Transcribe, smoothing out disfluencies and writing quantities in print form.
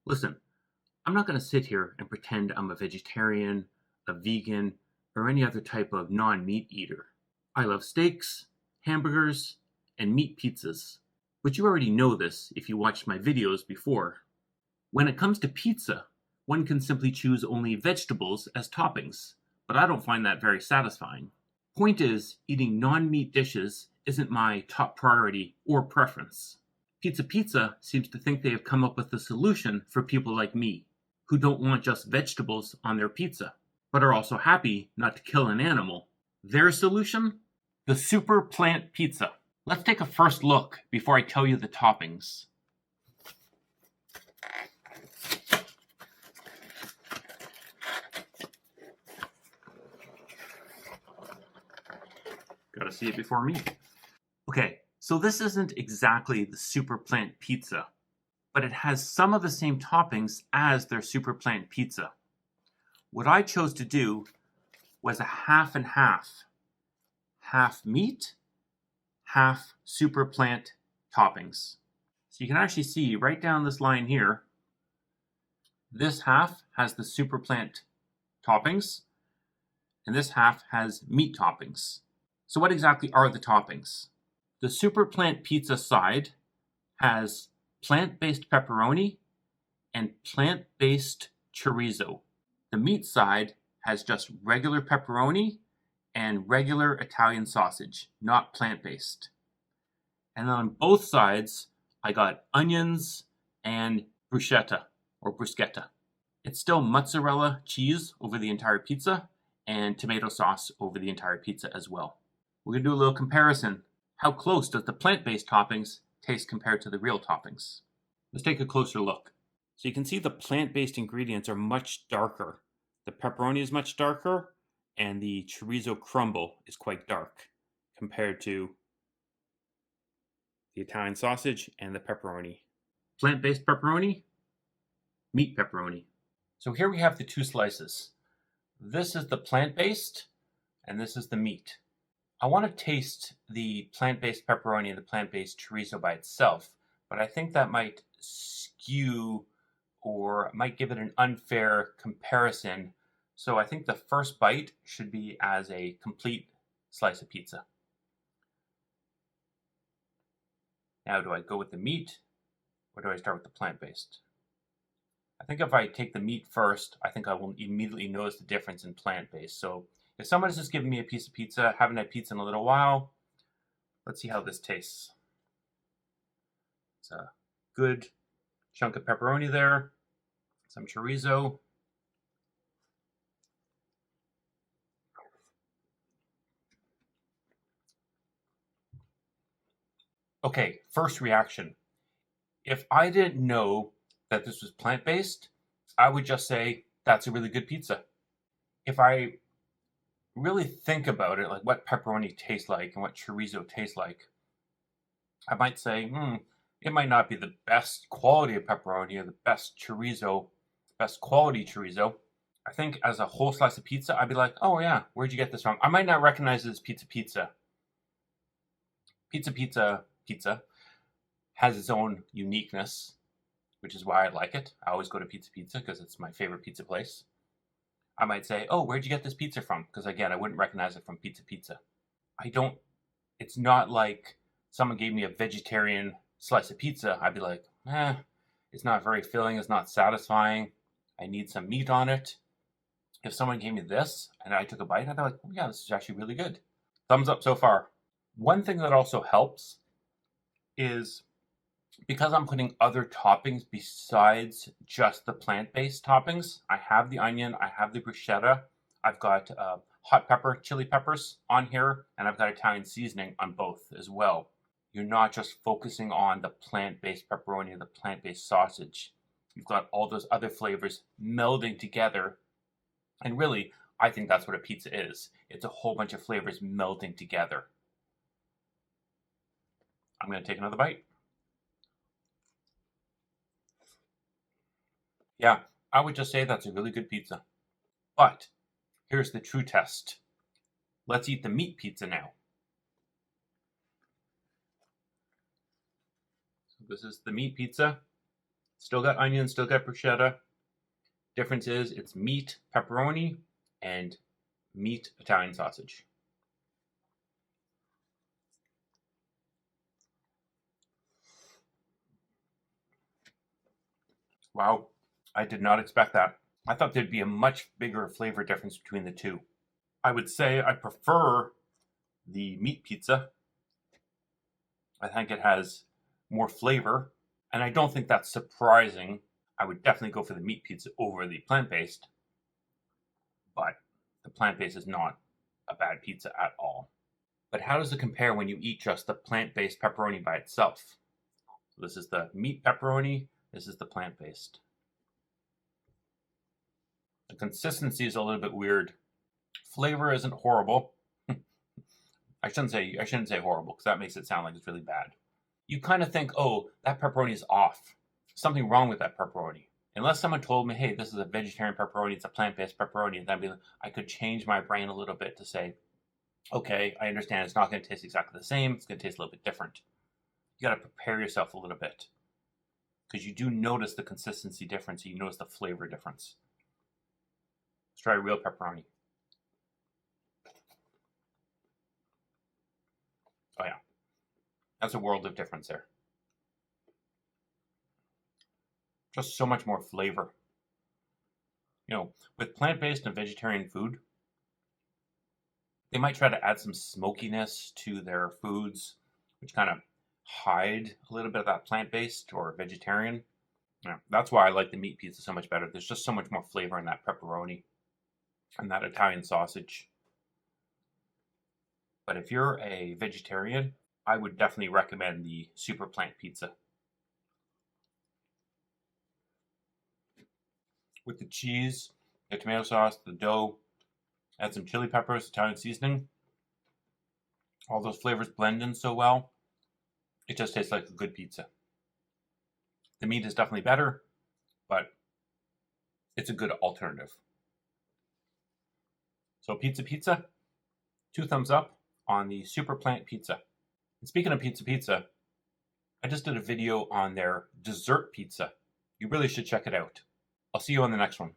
Listen, I'm not going to sit here and pretend I'm a vegetarian, a vegan, or any other type of non-meat eater. I love steaks, hamburgers, and meat pizzas. But you already know this if you watched my videos before. When it comes to pizza, one can simply choose only vegetables as toppings, but I don't find that very satisfying. Point is, eating non-meat dishes isn't my top priority or preference. Pizza seems to think they have come up with a solution for people like me, who don't want just vegetables on their pizza, but are also happy not to kill an animal. Their solution? The Super Plant Pizza. Let's take a first look before I tell you the toppings. Gotta see it before me. Okay, so this isn't exactly the Super Plant Pizza, but it has some of the same toppings as their Super Plant Pizza. What I chose to do was a half and half. Half meat, half Super Plant toppings. So you can actually see right down this line here, this half has the Super Plant toppings, and this half has meat toppings. So what exactly are the toppings? The Super Plant Pizza side has plant-based pepperoni and plant-based chorizo. The meat side has just regular pepperoni and regular Italian sausage, not plant-based. And then on both sides, I got onions and bruschetta or bruschetta. It's still mozzarella cheese over the entire pizza and tomato sauce over the entire pizza as well. We're going to do a little comparison. How close does the plant-based toppings taste compared to the real toppings? Let's take a closer look. So you can see the plant-based ingredients are much darker. The pepperoni is much darker, and the chorizo crumble is quite dark compared to the Italian sausage and the pepperoni. Plant-based pepperoni, meat pepperoni. So here we have the two slices. This is the plant-based, and this is the meat. I want to taste the plant-based pepperoni and the plant-based chorizo by itself, but I think that might skew or might give it an unfair comparison. So I think the first bite should be as a complete slice of pizza. Now, do I go with the meat or do I start with the plant-based? I think if I take the meat first, I think I will immediately notice the difference in plant-based. So if someone's just giving me a piece of pizza, haven't had pizza in a little while, let's see how this tastes. It's a good chunk of pepperoni there, some chorizo. Okay, first reaction. If I didn't know that this was plant-based, I would just say that's a really good pizza. If I really think about it, like what pepperoni tastes like and what chorizo tastes like, I might say, it might not be the best quality of pepperoni or the best chorizo, best quality chorizo. I think as a whole slice of pizza, I'd be like, oh yeah, where'd you get this from? I might not recognize it as pizza. Pizza has its own uniqueness, which is why I like it. I always go to Pizza because it's my favorite pizza place. I might say, oh, where'd you get this pizza from? Because again, I wouldn't recognize it from Pizza. It's not like someone gave me a vegetarian slice of pizza. I'd be like, it's not very filling, it's not satisfying. I need some meat on it. If someone gave me this and I took a bite, I'd be like, oh, yeah, this is actually really good. Thumbs up so far. One thing that also helps is because I'm putting other toppings besides just the plant-based toppings. I have the onion, I have the bruschetta, I've got hot pepper, chili peppers on here, and I've got Italian seasoning on both as well. You're not just focusing on the plant-based pepperoni or the plant-based sausage. You've got all those other flavors melding together. And really, I think that's what a pizza is. It's a whole bunch of flavors melding together. I'm going to take another bite. Yeah, I would just say that's a really good pizza. But here's the true test. Let's eat the meat pizza now. So this is the meat pizza. Still got onion, still got bruschetta. Difference is it's meat pepperoni and meat Italian sausage. Wow, I did not expect that. I thought there'd be a much bigger flavor difference between the two. I would say I prefer the meat pizza. I think it has more flavor, and I don't think that's surprising. I would definitely go for the meat pizza over the plant-based, but the plant-based is not a bad pizza at all. But how does it compare when you eat just the plant-based pepperoni by itself? So this is the meat pepperoni, this is the plant-based. The consistency is a little bit weird. Flavor isn't horrible. I shouldn't say horrible, because that makes it sound like it's really bad. You kind of think, oh, that pepperoni is off. Something wrong with that pepperoni. Unless someone told me, hey, this is a vegetarian pepperoni, it's a plant-based pepperoni, and then I could change my brain a little bit to say, okay, I understand it's not going to taste exactly the same, it's going to taste a little bit different. You got to prepare yourself a little bit, because you do notice the consistency difference, you notice the flavor difference. Let's try real pepperoni. Oh yeah, that's a world of difference there. Just so much more flavor. You know, with plant-based and vegetarian food, they might try to add some smokiness to their foods, which kind of hide a little bit of that plant-based or vegetarian. Yeah, that's why I like the meat pizza so much better. There's just so much more flavor in that pepperoni and that Italian sausage. But if you're a vegetarian, I would definitely recommend the Super Plant Pizza. With the cheese, the tomato sauce, the dough, add some chili peppers, Italian seasoning. All those flavors blend in so well, it just tastes like a good pizza. The meat is definitely better, but it's a good alternative. So pizza, 2 thumbs up on the Super Plant Pizza. And speaking of pizza, I just did a video on their dessert pizza. You really should check it out. I'll see you on the next one.